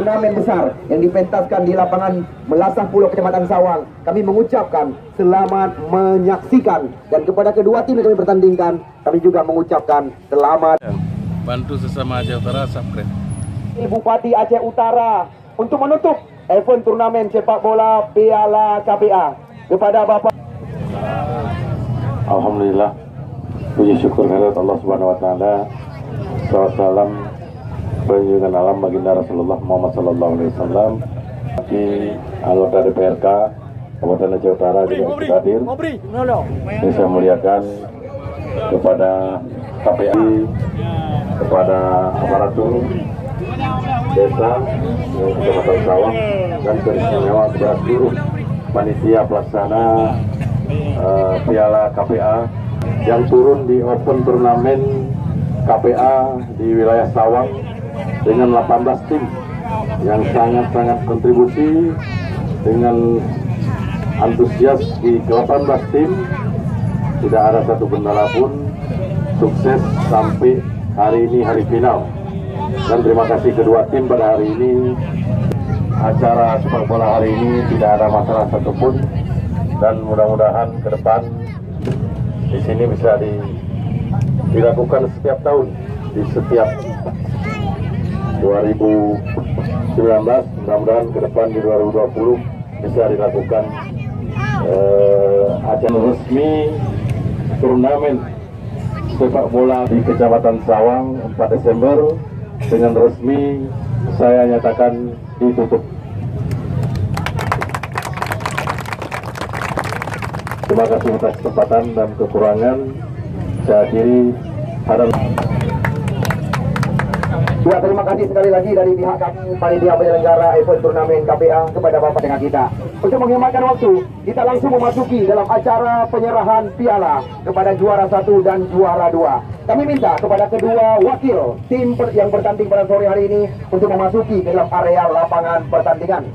turnamen besar yang dipentaskan di lapangan Melasah Pulau Kecamatan Sawang. Kami mengucapkan selamat menyaksikan, dan kepada kedua tim yang kami pertandingkan kami juga mengucapkan selamat. Bantu sesama Aceh Utara subscribe. Bupati Aceh Utara untuk menutup event turnamen sepak bola Piala KPA kepada Bapak. Alhamdulillah, puji syukur kehadirat Allah Subhanahu wa taala. Salam penjunjungan alam baginda Rasulullah Muhammad sallallahu alaihi wasallam. Di anggota DPRK Kabupaten Aceh Utara juga hadir. Saya muliakan kepada KPI, kepada aparatur desa yang Kecamatan Sawang, dan teristimewa kepada seluruh panitia pelaksana Piala KPA yang turun di open turnamen KPA di wilayah Sawang dengan 18 tim yang sangat-sangat kontribusi dengan antusias di 18 tim. Tidak ada satu kendala pun, sukses sampai hari ini, hari final. Dan terima kasih kedua tim pada hari ini. Acara sepak bola hari ini tidak ada masalah satupun, dan mudah-mudahan ke depan di sini bisa dilakukan setiap tahun, di setiap 2019, mudah-mudahan ke depan di 2020 bisa dilakukan acara resmi turnamen sepak bola di Kecamatan Sawang 4 Desember dengan resmi saya nyatakan ditutup. Terima kasih atas kesempatan dan kekurangan. Saya akhiri. Ya, terima kasih sekali lagi dari pihak kami panitia penyelenggara event turnamen KPA kepada Bapak dengan kita. Untuk menghematkan waktu, kita langsung memasuki dalam acara penyerahan piala kepada juara 1 dan juara 2. Kami minta kepada kedua wakil tim yang bertanding pada sore hari ini untuk memasuki ke dalam area lapangan pertandingan.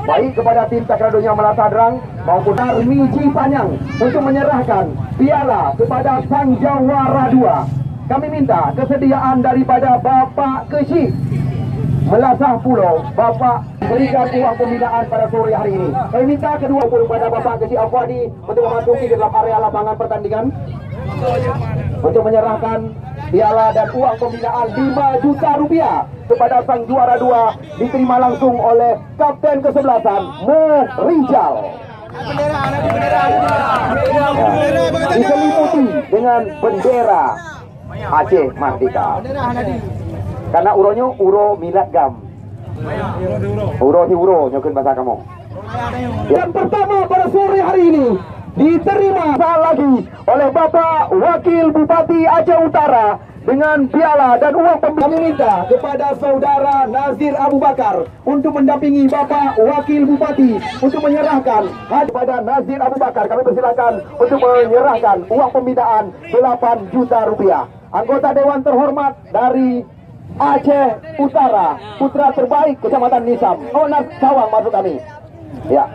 Baik kepada tim Takradonya Malasadrang maupun Armiji Panyang untuk menyerahkan piala kepada sang juara 2. Kami minta kesediaan daripada Bapak Kesi Melasah Pulau, Bapak berikan uang pembinaan pada sore hari ini. Kami minta kedua kepada Bapak Kesi Afwadi untuk memasuki ke dalam area lapangan pertandingan untuk menyerahkan piala dan uang pembinaan 5 juta rupiah kepada sang juara 2, diterima langsung oleh Kapten Kesebelasan Mo Rijal. Diselimuti dengan bendera Aceh Merdeka. Karena uronya uro milad gam. Uro si uro nyokin bahasa kamu. Yang pertama pada sore hari ini diterima lagi oleh Bapak Wakil Bupati Aceh Utara dengan piala dan uang pembinaan. Kami minta kepada Saudara Nazir Abu Bakar untuk mendampingi Bapak Wakil Bupati untuk menyerahkan kepada Nazir Abu Bakar. Kami persilakan untuk menyerahkan uang pembinaan 8 juta rupiah. Anggota Dewan Terhormat dari Aceh Utara, putra terbaik Kecamatan Nisam, Onas Sawang maksud kami. Ya.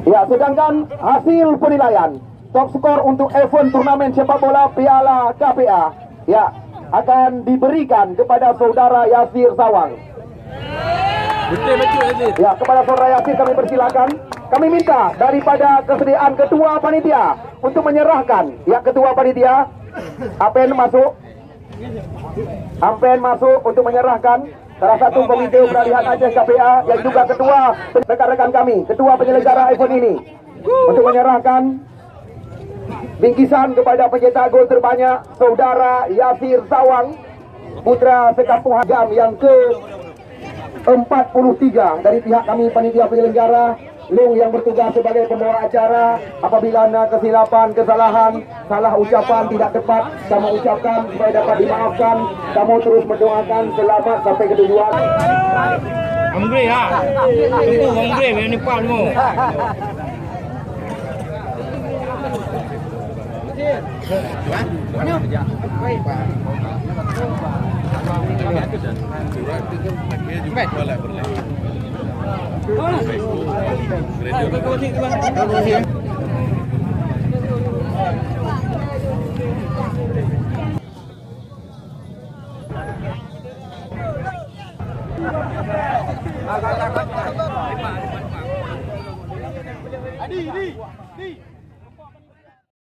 Ya, sedangkan hasil penilaian top skor untuk event turnamen sepak bola Piala KPA ya akan diberikan kepada Saudara Yasir Sawang. Ya, kepada Saudara Yasir kami persilakan. Kami minta daripada kesediaan ketua panitia untuk menyerahkan. Ya, ketua panitia Ampen masuk untuk menyerahkan salah satu komite peralihan Aceh KPA yang juga ketua rekan-rekan kami, ketua penyelenggara event ini, untuk menyerahkan bingkisan kepada pencetak gol terbanyak Saudara Yasir Sawang, putra sekampung Hagam yang ke-43 dari pihak kami panitia penyelenggara. Lung yang bertugas sebagai pembawa acara, apabila ada kesilapan, kesalahan, salah ucapan tidak tepat, kamu ucapkan supaya dapat dimaafkan. Kamu terus mendoakan selamat sampai ke tujuan. Ambil ha. Tunggu ambil yang ni pak dulu. Adi.